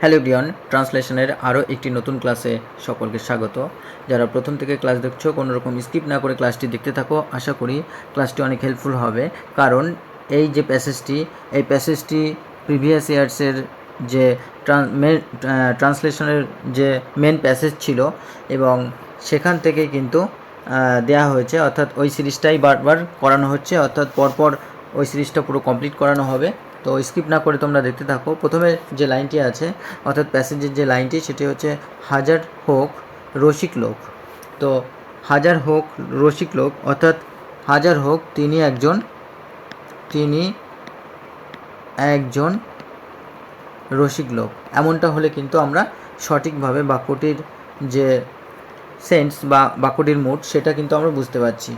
Hello everyone, ট্রান্সলেশনের আরও একটি নতুন ক্লাসে সকলকে স্বাগত। যারা প্রথম থেকে ক্লাস দেখছো কোনো রকম স্কিপ না করে ক্লাসটি দেখতে থাকো। আশা করি ক্লাসটি অনেক হেল্পফুল হবে, কারণ এই যে প্যাসেজটি প্রিভিয়াস ইয়ার্সের যে ট্রান্সলেশনের যে মেন প্যাসেজ ছিল এবং সেখান থেকে কিন্তু দেয়া হয়েছে, অর্থাৎ ওই সিরিজটাই বারবার করানো হচ্ছে, অর্থাৎ পরপর ওই সিরিজটা পুরো কমপ্লিট করানো হবে। তো স্কিপ না করে তোমরা দেখতে থাকো। প্রথমে যে লাইনটি আছে, অর্থাৎ প্যাসেজের যে লাইনটি, সেটি হচ্ছে হাজার হোক রসিক লোক। তো হাজার হোক রসিক লোক, অর্থাৎ হাজার হোক তিনি একজন রসিক লোক। এমনটা হলে কিন্তু আমরা সঠিকভাবে বাক্যটির যে সেন্স বা বাক্যটির মুড সেটা কিন্তু আমরা বুঝতে পারছি।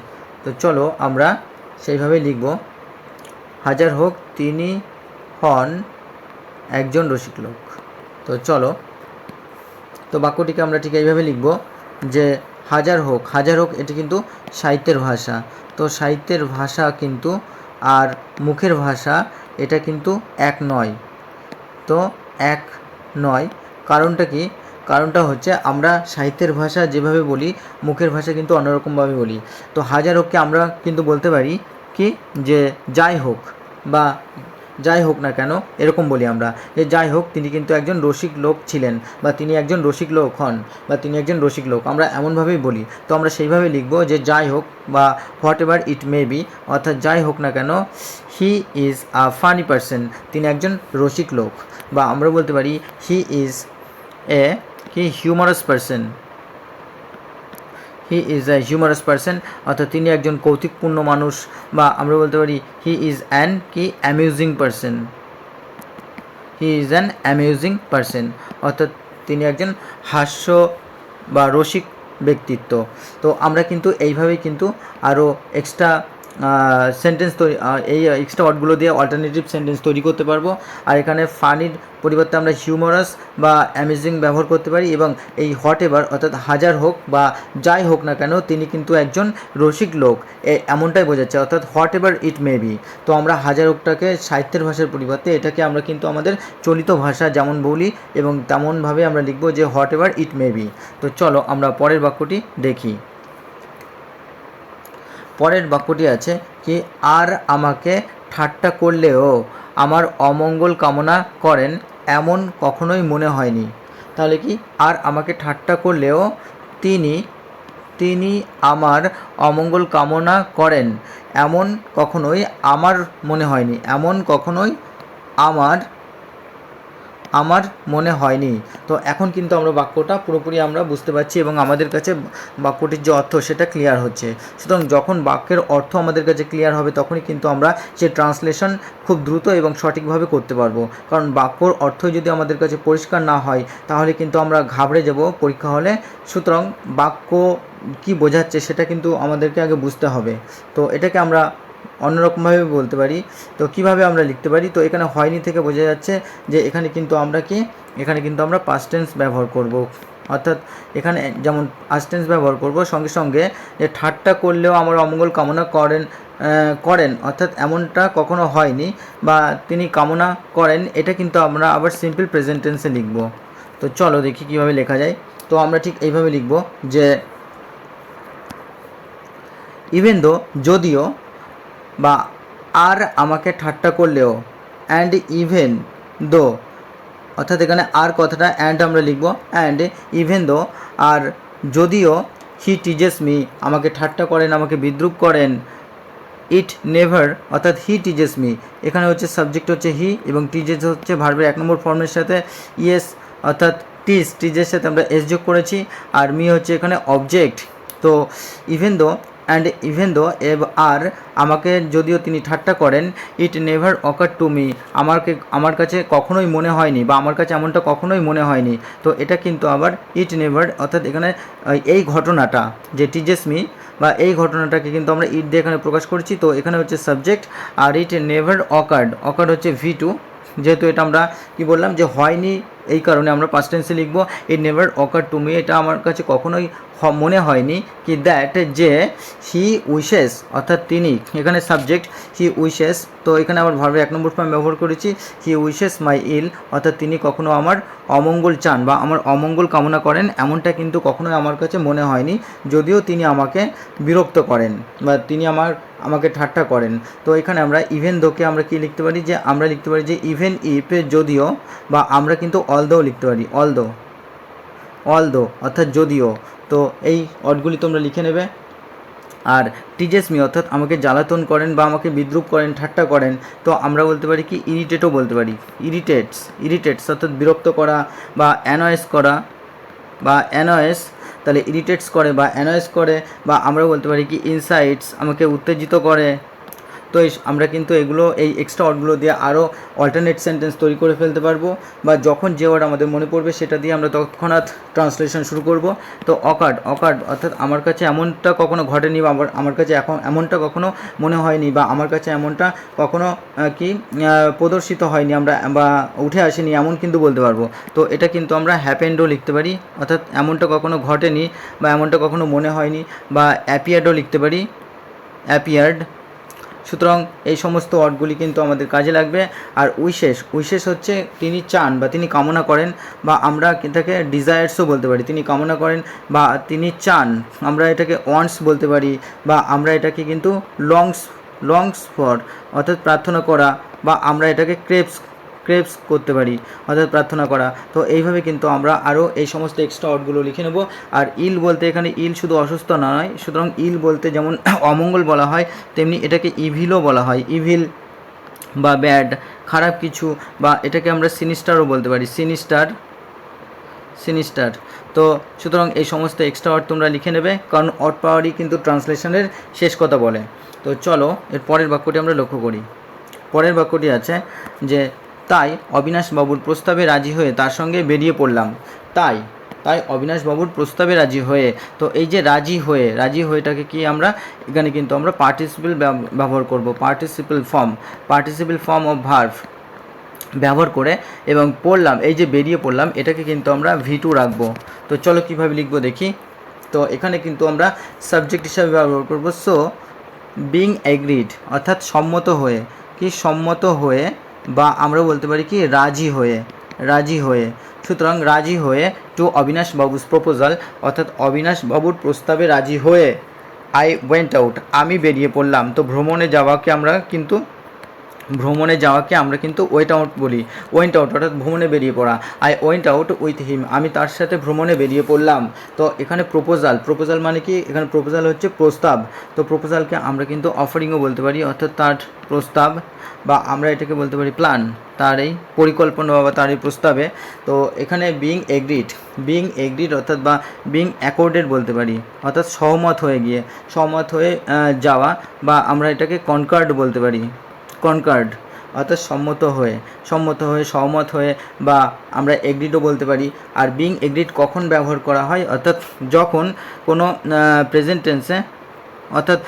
তো চলো আমরা সেইভাবে লিখব, হাজার হোক তিনি হন একজন রসিক লোক। তো চলো, তো বাক্যটিকে আমরা ঠিক এইভাবে লিখব যে হাজার হোক এটি কিন্তু সাহিত্যের ভাষা। তো সাহিত্যের ভাষা কিন্তু আর মুখের ভাষা এটা কিন্তু এক নয়। তো এক নয়, কারণটা কি? কারণটা হচ্ছে আমরা সাহিত্যের ভাষা যেভাবে বলি, মুখের ভাষা কিন্তু অন্যরকমভাবে বলি। তো হাজার হোককে আমরা কিন্তু বলতে পারি কি, যে যাই হোক, বা যাই হোক না কেন এরকম বলি আমরা, যে যাই হোক তিনি কিন্তু একজন রসিক লোক ছিলেন, বা তিনি একজন রসিক লোক হন, বা তিনি একজন রসিক লোক, আমরা এমনভাবেই বলি। তো আমরা সেইভাবে লিখব যে যাই হোক, বা what ever it may be, অর্থাৎ যাই হোক না কেন, he is a funny person, তিনি একজন রসিক লোক। বা আমরা বলতে পারি he is he humorous person, he is a humorous person, অর্থাৎ তিনি একজন কৌতুকপূর্ণ মানুষ। বা আমরা বলতে পারি he is an amusing person, he is an amusing person, অর্থাৎ তিনি একজন হাস্য বা রসিক ব্যক্তিত্ব। তো আমরা কিন্তু এইভাবেই কিন্তু আরও এক্সট্রা সেন্টেন্স তৈরি, এই এক্সট্রা ওয়ার্ডগুলো দিয়ে অল্টারনেটিভ সেন্টেন্স তৈরি করতে পারবো। আর এখানে ফানির পরিবর্তে আমরা হিউমারাস বা অ্যামেজিং ব্যবহার করতে পারি। এবং এই হোয়াট এভার, অর্থাৎ হাজার হোক বা যাই হোক না কেন, তিনি কিন্তু একজন রসিক লোক, এমনটাই বোঝাচ্ছে, অর্থাৎ what ever it may be. তো আমরা হাজার হোকটাকে সাহিত্যের ভাষার পরিবর্তে এটাকে আমরা কিন্তু আমাদের চলিত ভাষা যেমন বলি এবং তেমনভাবে আমরা লিখব যে what ever it may be. তো চলো আমরা পরের বাক্যটি দেখি। পরের বাক্যটি আছে কি, আর আমাকে ঠাট্টা করলেও আমার অমঙ্গল কামনা করেন এমন কখনোই মনে হয়নি। তাহলে কি, আর আমাকে ঠাট্টা করলেও তিনি আমার অমঙ্গল কামনা করেন এমন কখনোই আমার মনে হয়নি, এমন কখনোই আমার মনে হয়নি। তো এখন কিন্তু আমরা বাক্যটা পুরোপুরি আমরা বুঝতে পারছি এবং আমাদের কাছে বাক্যটির যে অর্থ সেটা ক্লিয়ার হচ্ছে। সুতরাং যখন বাক্যের অর্থ আমাদের কাছে ক্লিয়ার হবে তখনই কিন্তু আমরা সে ট্রান্সলেশন খুব দ্রুত এবং সঠিকভাবে করতে পারবো। কারণ বাক্যর অর্থই যদি আমাদের কাছে পরিষ্কার না হয় তাহলে কিন্তু আমরা ঘাবড়ে যাব পরীক্ষা হলে। সুতরাং বাক্য কি বোঝাচ্ছে সেটা কিন্তু আমাদেরকে আগে বুঝতে হবে। তো এটাকে আমরা অন্যরকমভাবে বলতে পারি। তো কিভাবে আমরা লিখতে পারি? তো এখানে হয়নি থেকে বোঝা যাচ্ছে যে এখানে কিন্তু আমরা পাস্ট টেন্স ব্যবহার করব। অর্থাৎ এখানে যেমন পাস্ট টেন্স ব্যবহার করব, সঙ্গে সঙ্গে যে ঠাট্টা করলেও আমার অমঙ্গল কামনা করেন, অর্থাৎ এমনটা কখনো হয়নি বা তিনি কামনা করেন, এটা কিন্তু আমরা আবার সিম্পল প্রেজেন্ট টেন্সে লিখব। তো চলো দেখি কিভাবে লেখা যায়। তো আমরা ঠিক এইভাবে লিখব যে ইভেন দো, যদিও, বা আর আমাকে ঠাট্টা করলেও, অ্যান্ড ইভেন দো, অর্থাৎ এখানে আর কথাটা অ্যান্ড আমরা লিখব, অ্যান্ড ইভেন দো, আর যদিও, হি টিজেস মি, আমাকে ঠাট্টা করেন, আমাকে বিদ্রূপ করেন, ইট নেভার, অর্থাৎ হি টিজেস মি, এখানে হচ্ছে সাবজেক্ট হচ্ছে হি এবং টিজেস হচ্ছে ভার্বের 1 নম্বর ফর্মের সাথে ইয়েস, অর্থাৎ টিজের সাথে আমরা এস যোগ করেছি, আর মি হচ্ছে এখানে অবজেক্ট। তো even though, and even though, আর আমাকে যদিও তিনি ঠাট্টা করেন, it never ochre to me, আমার কাছে কখনোই মনে হয়নি, বা আমার কাছে এমনটা কখনোই মনে হয়নি। তো এটা কিন্তু আবার ইট নেভার, অর্থাৎ এখানে এই ঘটনাটা যে টিজেস মি বা এই ঘটনাটাকে কিন্তু আমরা ইট দিয়ে এখানে প্রকাশ করছি। তো এখানে হচ্ছে সাবজেক্ট, আর ইট নেভার অকার্ড হচ্ছে V2, যেহেতু এটা আমরা কি বললাম যে হয়নি, এই কারণে আমরা পাস্ট টেন্সে লিখব it never ochre to me, এটা আমার কাছে কখনোই মনে হয়নি কি দ্যাট যে হি উইশেস অর্থাৎ তিনি, এখানে সাবজেক্ট হি উইশেস, তো এখানে আবার ভার্বে 1 নম্বর ফর্ম ব্যবহার করেছি, হি উইশেস মাই ইল, অর্থাৎ তিনি কখনো আমার অমঙ্গল চান বা আমার অমঙ্গল কামনা করেন, এমনটা কিন্তু কখনোই আমার কাছে মনে হয়নি, যদিও তিনি আমাকে বিরক্ত করেন বা তিনি আমাকে ঠাট্টা করেন। তো এখানে আমরা ইভেন দোকে আমরা কি লিখতে পারি, যে আমরা লিখতে পারি যে ইভেন ইফ, যদিও, বা আমরা কিন্তু অলদো লিখতে পারি, অলদো অর্থাৎ যদিও। তো এই ওয়ার্ডগুলি তোমরা লিখে নেবে। আর টিজেস মি অর্থাৎ আমাকে জ্বালাতন করেন বা আমাকে বিদ্রুপ করেন, ঠাট্টা করেন, তো আমরা বলতে পারি কি ইরিটেটও বলতে পারি, ইরিটেটস অর্থাৎ বিরক্ত করা বা অ্যানয়েস করা বা অ্যানয়েস, তাহলে ইরিটেটস করে বা অ্যানয়েস করে, বা আমরা বলতে পারি কি ইনসাইটস আমাকে উত্তেজিত করে। তো আমরা কিন্তু এগুলো এই এক্সট্রা ওয়ার্ডগুলো দিয়ে আরও অল্টারনেট সেন্টেন্স তৈরি করে ফেলতে পারবো, বা যখন যে ওয়ার্ড আমাদের মনে পড়বে সেটা দিয়ে আমরা তৎক্ষণাৎ ট্রান্সলেশন শুরু করব। তো অকার্ড অর্থাৎ আমার কাছে এমনটা কখনো ঘটেনি বা আমার কাছে এখন এমনটা কখনো মনে হয়নি বা আমার কাছে এমনটা কখনো প্রদর্শিত হয়নি আমরা বা উঠে আসেনি, এমন কিন্তু বলতে পারবো। তো এটা কিন্তু আমরা হ্যাপেন্ডও লিখতে পারি, অর্থাৎ এমনটা কখনো ঘটেনি বা এমনটা কখনো মনে হয়নি, বা অ্যাপিয়ার্ডও লিখতে পারি, অ্যাপিয়ার্ড। সুতরাং এই সমস্ত ওয়ার্ডগুলি কিন্তু আমাদের কাজে লাগবে। আর উইশেস হচ্ছে তিনি চান বা তিনি কামনা করেন, বা আমরা এটাকে ডিজায়ার্সও বলতে পারি, তিনি কামনা করেন বা তিনি চান, আমরা এটাকে ওয়ান্টস বলতে পারি, বা আমরা এটাকে কিন্তু লংস ফর অর্থাৎ প্রার্থনা করা, বা আমরা এটাকে ক্রেভস করতে পারি অর্থাৎ প্রার্থনা করা। তো এইভাবে কিন্তু আমরা আরও এই সমস্ত এক্সট্রা ওয়ার্ডগুলো লিখে নেব। আর ইল বলতে এখানে ইল শুধু অসুস্থ নয়, সুতরাং ইল বলতে যেমন অমঙ্গল বলা হয়, তেমনি এটাকে ইভিলও বলা হয়, ইভিল বা ব্যাড, খারাপ কিছু, বা এটাকে আমরা সিনিস্টারও বলতে পারি, সিনিস্টার। তো সুতরাং এই সমস্ত এক্সট্রা ওয়ার্ড তোমরা লিখে নেবে, কারণ ওয়ার্ড পাওয়ারই কিন্তু ট্রান্সলেশনের শেষ কথা বলে। তো চলো এর পরের বাক্যটি আমরা লক্ষ্য করি। পরের বাক্যটি আছে যে তাই অবিনাশবাবুর প্রস্তাবে রাজি হয়ে তার সঙ্গে বেরিয়ে পড়লাম। তাই অবিনাশবাবুর প্রস্তাবে রাজি হয়ে, তো এই যে রাজি হয়েটাকে কি আমরা এখানে কিন্তু আমরা পার্টিসিপেল ব্যবহার করব, পার্টিসিপেল ফর্ম অফ ভার্ব ব্যবহার করে, এবং পড়লাম, এই যে বেরিয়ে পড়লাম, এটাকে কিন্তু আমরা V2 রাখবো। তো চলো কীভাবে লিখবো দেখি। তো এখানে কিন্তু আমরা সাবজেক্ট হিসাবে ব্যবহার করব সো বিং এগ্রিড অর্থাৎ সম্মত হয়ে, বা আমরা বলতে পারি কি রাজি হয়ে। সুতরাং রাজি হয়ে টু অবিনাশ বাবুস প্রপোজাল অর্থাৎ অবিনাশ বাবুর প্রস্তাবে রাজি হয়ে আই ওয়েন্ট আউট আমি বেরিয়ে পড়লাম। তো ভ্রমণে যাওয়াকে আমরা কিন্তু ওয়েন্ট আউট বলি, ওয়েন্ট আউট অর্থাৎ ভ্রমণে বেরিয়ে পড়া। I went out with him আমি তার সাথে ভ্রমণে বেরিয়ে পড়লাম। তো এখানে প্রপোজাল মানে কি, এখানে প্রপোজাল হচ্ছে প্রস্তাব। তো প্রপোজালকে আমরা কিন্তু অফারিংও বলতে পারি অর্থাৎ তার প্রস্তাব, বা আমরা এটাকে বলতে পারি প্ল্যান, তার এই পরিকল্পনা বা তার এই প্রস্তাবে। তো এখানে বিং এগ্রিড অর্থাৎ বা বিং অ্যাকর্ডেড বলতে পারি, অর্থাৎ সহমত হয়ে যাওয়া, বা আমরা এটাকে কনকার্ড বলতে পারি, কনকার্ড অর্থাৎ সহমত হয়ে, বা আমরা এগ্রিডও বলতে পারি। আর বিং এগ্রিড কখন ব্যবহার করা হয়, অর্থাৎ যখন কোনো প্রেজেন্ট টেন্সে অর্থাৎ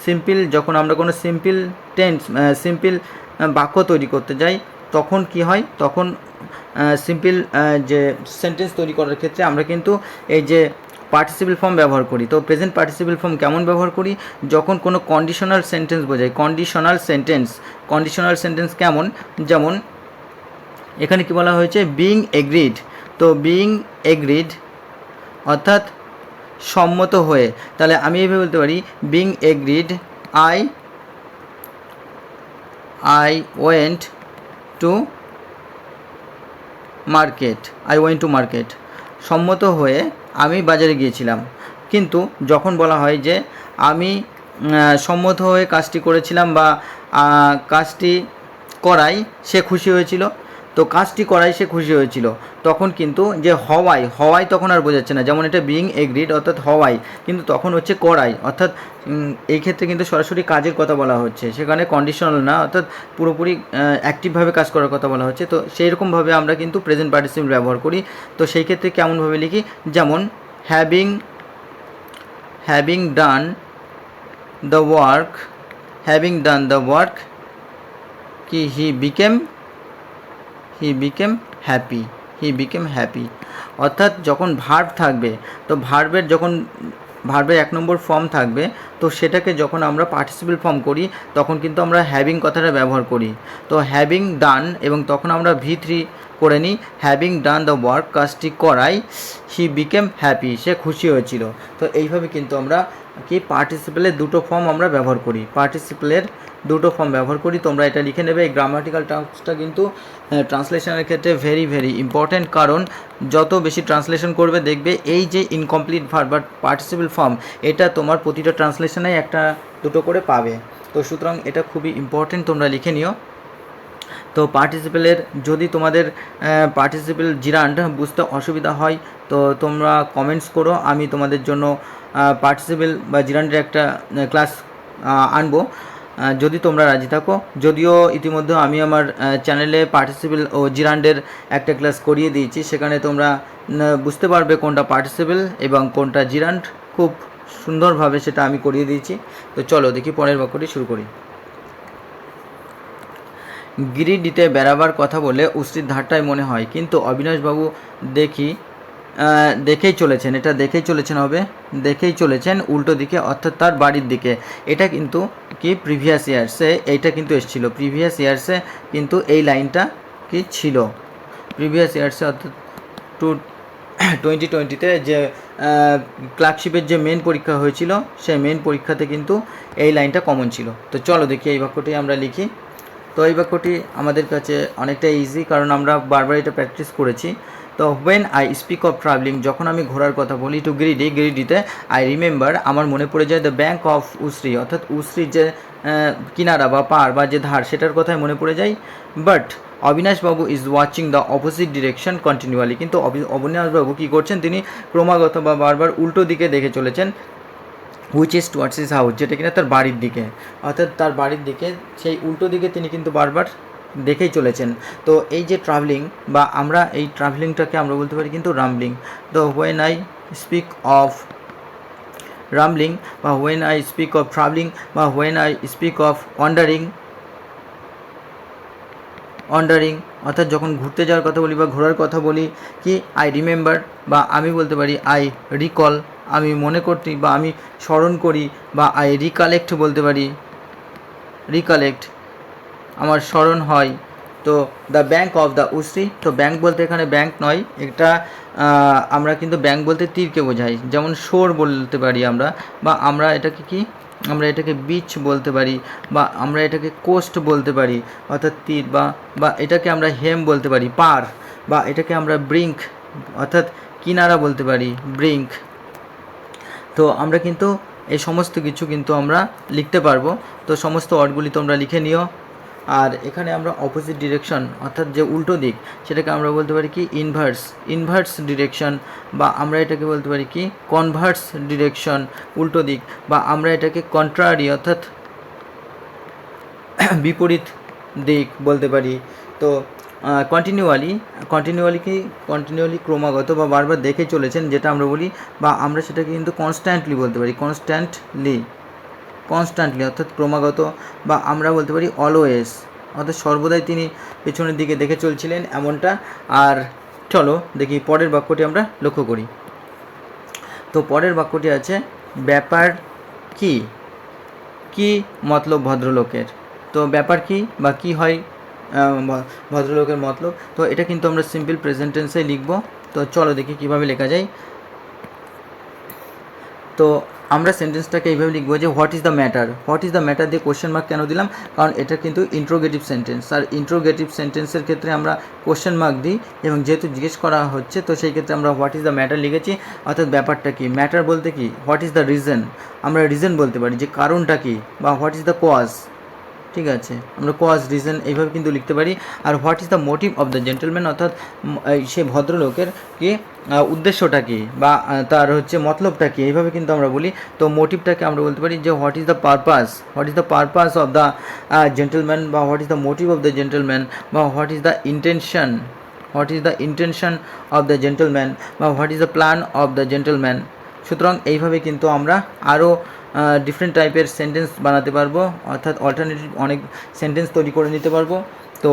সিম্পল যখন আমরা কোনো সিম্পল বাক্য তৈরি করতে যাই, তখন কি হয়, তখন সিম্পল যে সেন্টেন্স তৈরি করার ক্ষেত্রে আমরা কিন্তু এই যে পার্টিসিপেল ফর্ম ব্যবহার করি। তো প্রেজেন্ট পার্টিসিপেল ফর্ম কেমন ব্যবহার করি, যখন কোনো কন্ডিশনাল সেন্টেন্স বোঝাই, কন্ডিশনাল সেন্টেন্স কেমন, যেমন এখানে কি বলা হয়েছে বিং এগ্রিড। তো বিং এগ্রিড অর্থাৎ সম্মত হয়ে, তাহলে আমি এইভাবে বলতে পারি being agreed I went to market সম্মত হয়ে আমি বাজারে গিয়েছিলাম। কিন্তু যখন বলা হয় যে আমি সম্মত হয়ে কাজটি করেছিলাম বা কাজটি করাই সে খুশি হয়েছিল, তো কাজটি করাই সে খুশি হয়েছিল, তখন কিন্তু যে হওয়াই তখন আর বোঝাচ্ছে না, যেমন এটা বিং এগ্রিড অর্থাৎ হওয়াই, কিন্তু তখন হচ্ছে করাই, অর্থাৎ এই ক্ষেত্রে কিন্তু সরাসরি কাজের কথা বলা হচ্ছে, সেখানে কন্ডিশনাল না, অর্থাৎ পুরোপুরি অ্যাক্টিভভাবে কাজ করার কথা বলা হচ্ছে। তো সেই রকমভাবে আমরা কিন্তু প্রেজেন্ট পার্টিসিপেল ব্যবহার করি। তো সেই ক্ষেত্রে কেমনভাবে লিখি, যেমন হ্যাভিং ডান দ্য ওয়ার্ক কি he became he became happy, he became happy. অর্থাৎ যখন ভার্ব থাকবে, তো ভার্বের যখন ভার্বের 1 নম্বর ফর্ম থাকবে, তো সেটাকে যখন আমরা পার্টিসিপেল ফর্ম করি তখন কিন্তু আমরা হ্যাভিং কথাটা ব্যবহার করি। তো হ্যাভিং ডান, এবং তখন আমরা V3 করে নিই, হ্যাভিং ডান দ্য ওয়ার্ক, কাজটি করাই হি বিকেম হ্যাপি, সে খুশি হয়েছিল। তো এইভাবে কিন্তু আমরা কি পার্টিসিপেলের দুটো ফর্ম আমরা ব্যবহার করি, পার্টিসিপেলের দুটো ফর্ম ব্যবহার করি। তোমরা এটা লিখে নেবে। এই গ্রামাটিক্যাল টার্মসটা কিন্তু ট্রান্সলেশনের ক্ষেত্রে ভেরি ভেরি ইম্পর্ট্যান্ট, কারণ যত বেশি ট্রান্সলেশন করবে দেখবে এই যে ইনকমপ্লিট ভার্ব বা পার্টিসিপেল ফর্ম, এটা তোমার প্রতিটা ট্রান্সলেশনে একটা দুটো করে পাবে। তো সুতরাং এটা খুবই ইম্পর্ট্যান্ট, তোমরা লিখে নিও। তো পার্টিসিপেলের যদি তোমাদের পার্টিসিপেল জিরান্ড বুঝতে অসুবিধা হয় তো তোমরা কমেন্টস করো, আমি তোমাদের জন্য পার্টিসিপেল বা জিরান্ডের একটা ক্লাস আনবো যদি তোমরা রাজি থাকো। যদিও ইতিমধ্যে আমি আমার চ্যানেলে পার্টিসিপেল ও জিরান্ডের একটা ক্লাস করিয়ে দিয়েছি, সেখানে তোমরা বুঝতে পারবে কোনটা পার্টিসিপেল এবং কোনটা জিরান্ড, খুব সুন্দরভাবে সেটা আমি করিয়ে দিয়েছি। তো চলো দেখি পরের বাক্যটি শুরু করি। গিরিডিতে বেড়াবার কথা বলে উস্তির ধারটাই মনে হয়, কিন্তু অবিনাশবাবু দেখেই চলেছেন, এটা দেখেই চলেছেন হবে, দেখেই চলেছেন উল্টো দিকে, অর্থাৎ তার বাড়ির দিকে। এটা কিন্তু কি প্রিভিয়াস ইয়ার্সে এইটা কিন্তু এসেছিল, প্রিভিয়াস ইয়ার্সে কিন্তু এই লাইনটা কি ছিল, প্রিভিয়াস ইয়ার্সে অর্থাৎ 2020-তে যে ক্লার্কশিপের যে মেন পরীক্ষা হয়েছিল সেই মেন পরীক্ষাতে কিন্তু এই লাইনটা কমন ছিল। তো চলো দেখি এই বাক্যটি আমরা লিখি। তো এই বাক্যটি আমাদের কাছে অনেকটা ইজি, কারণ আমরা বারবার এটা প্র্যাকটিস করেছি। তো when I speak of travelling, যখন আমি ঘোরার কথা বলি, টু গিরিডিতে আই রিমেম্বার, আমার মনে পড়ে যায় দ্য ব্যাঙ্ক অফ উসরি, অর্থাৎ উসরির যে কিনারা বা পার বা যে ধার সেটার কথাই মনে পড়ে যায়। বাট অবিনাশবাবু is watching the opposite direction continuously, কিন্তু অবিনাশবাবু কী করছেন, তিনি ক্রমাগত বা বারবার উল্টো দিকে দেখে চলেছেন, which is towards his house, যেটা কিনা তার বাড়ির দিকে, অর্থাৎ তার বাড়ির দিকে সেই উল্টো দিকে তিনি কিন্তু বারবার দেখেই চলেছেন। তো এই যে ট্রাভেলিং বা আমরা এই ট্রাভেলিংটাকে আমরা বলতে পারি কিন্তু রামব্লিং। তো when I speak of rambling বা when I speak of travelling বা when I speak of wandering, অর্থাৎ যখন ঘুরতে যাওয়ার কথা বলি বা ঘোরার কথা বলি, কি আই রিমেম্বার বা আমি বলতে পারি আই রিকল, আমি মনে করতে বা আমি স্মরণ করি, বা আই রিকালেক্ট বলতে পারি, রিকালেক্ট আমার স্মরণ হয়। তো দ্য ব্যাঙ্ক অফ দ্য উসরি, তো ব্যাঙ্ক বলতে এখানে ব্যাঙ্ক নয়, এটা আমরা কিন্তু ব্যাঙ্ক বলতে তীরকে বোঝাই, যেমন শোর বলতে পারি আমরা, বা আমরা এটাকে কি আমরা এটাকে বিচ বলতে পারি, বা আমরা এটাকে কোস্ট বলতে পারি অর্থাৎ তীর, বা এটাকে আমরা হেম বলতে পারি পার, বা এটাকে আমরা ব্রিঙ্ক অর্থাৎ কিনারা বলতে পারি ব্রিঙ্ক। তো আমরা কিন্তু এই সমস্ত কিছু কিন্তু আমরা লিখতে পারবো। তো সমস্ত ওয়ার্ডগুলি তোমরা লিখে নিও। আর এখানে আমরা অপোজিট ডিরেকশন অর্থাৎ যে উল্টো দিক সেটাকে আমরা বলতে পারি কি ইনভার্স ডিরেকশন, বা আমরা এটাকে বলতে পারি কি কনভার্স ডিরেকশন উল্টো দিক, বা আমরা এটাকে কন্ট্রারি অর্থাৎ বিপরীত দিক বলতে পারি। তো কন্টিনিউয়ালি ক্রমাগত বা বারবার দেখে চলেছেন যেটা আমরা বলি, বা আমরা সেটাকে কিন্তু কনস্ট্যান্টলি বলতে পারি, কনস্ট্যান্টলি অর্থাৎ ক্রমাগত, বা আমরা বলতে পারি অলওয়েজ অর্থাৎ সর্বদাই তিনি পেছনের দিকে দেখে চলছিলেন এমনটা। আর চলো দেখি পরের বাক্যটি আমরা লক্ষ্য করি। তো পরের বাক্যটি আছে ব্যাপার কি, কি মতলব ভদ্রলোকের। তো ব্যাপার কি বা কি হয় ভদ্রলোকের মতলব, তো এটা কিন্তু আমরা সিম্পল প্রেজেন্ট টেন্সে লিখব। তো চলো দেখি কিভাবে লেখা যায়। তো আমরা সেন্টেন্সটাকে এইভাবে লিখবো যে হোয়াট ইজ দ্য ম্যাটার দিয়ে কোশ্চেন মার্ক কেন দিলাম, কারণ এটা কিন্তু ইন্ট্রোগেটিভ সেন্টেন্স, আর ইন্ট্রোগেটিভ সেন্টেন্সের ক্ষেত্রে আমরা কোশ্চেন মার্ক দিই, এবং যেহেতু জিজ্ঞেস করা হচ্ছে তো সেই ক্ষেত্রে আমরা হোয়াট ইজ দ্য ম্যাটার লিখেছি, অর্থাৎ ব্যাপারটা কি। ম্যাটার বলতে কি, হোয়াট ইজ দ্য রিজন, আমরা রিজন বলতে পারি যে কারণটা কি, বা হোয়াট ইজ দ্য কজ, ঠিক আছে আমরা কজ রিজন এইভাবে কিন্তু লিখতে পারি। আর what is the motive of the gentleman, অর্থাৎ সে ভদ্রলোকের কি উদ্দেশ্যটা কী বা তার হচ্ছে মতলবটা কী, এইভাবে কিন্তু আমরা বলি। তো মোটিভটাকে আমরা বলতে পারি যে what is the purpose of the gentleman, বা what is the motive of the gentleman, বা what is the intention of the gentleman, বা what is the plan of the gentleman. সুতরাং এইভাবে কিন্তু আমরা আরও ডিফারেন্ট টাইপের সেন্টেন্স বানাতে পারবো, অর্থাৎ অল্টারনেটিভ অনেক সেন্টেন্স তৈরি করে নিতে পারবো। তো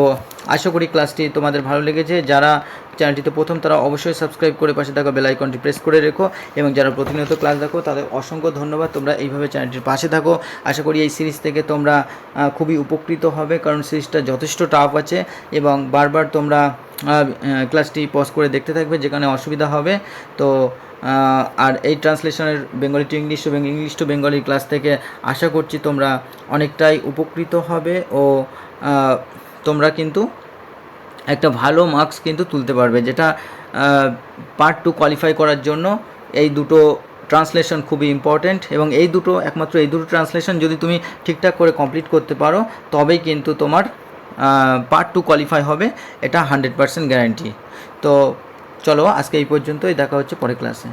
আশা করি ক্লাসটি তোমাদের ভালো লেগেছে। যারা চ্যানেলটিতে প্রথম তারা অবশ্যই সাবস্ক্রাইব করে পাশে থাকা বেল আইকনটি প্রেস করে রেখো, এবং যারা প্রতিনিয়ত ক্লাস দেখো তাদের অসংখ্য ধন্যবাদ। তোমরা এইভাবে চ্যানেলটির পাশে থাকো। আশা করি এই সিরিজ থেকে তোমরা খুবই উপকৃত হবে, কারণ সিরিজটা যথেষ্ট টাফ আছে এবং বারবার তোমরা ক্লাসটি পজ করে দেখতে থাকবে, যেখানে অসুবিধা হবে। তো আর এই ট্রান্সলেশনের বেঙ্গলি টু ইংলিশ এবং ইংলিশ টু বেঙ্গলি ক্লাস থেকে আশা করছি তোমরা অনেকটাই উপকৃত হবে ও তোমরা কিন্তু একটা ভালো মার্কস কিন্তু তুলতে পারবে, যেটা পার্ট 2 কোয়ালিফাই করার জন্য এই দুটো ট্রান্সলেশন খুবই ইম্পর্ট্যান্ট। এবং একমাত্র এই দুটো ট্রান্সলেশন যদি তুমি ঠিকঠাক করে কমপ্লিট করতে পারো, তবেই কিন্তু তোমার পার্ট 2 কোয়ালিফাই হবে, এটা 100% গ্যারান্টি। তো চলো আজকে এই পর্যন্তই, দেখা হচ্ছে পরের ক্লাসে।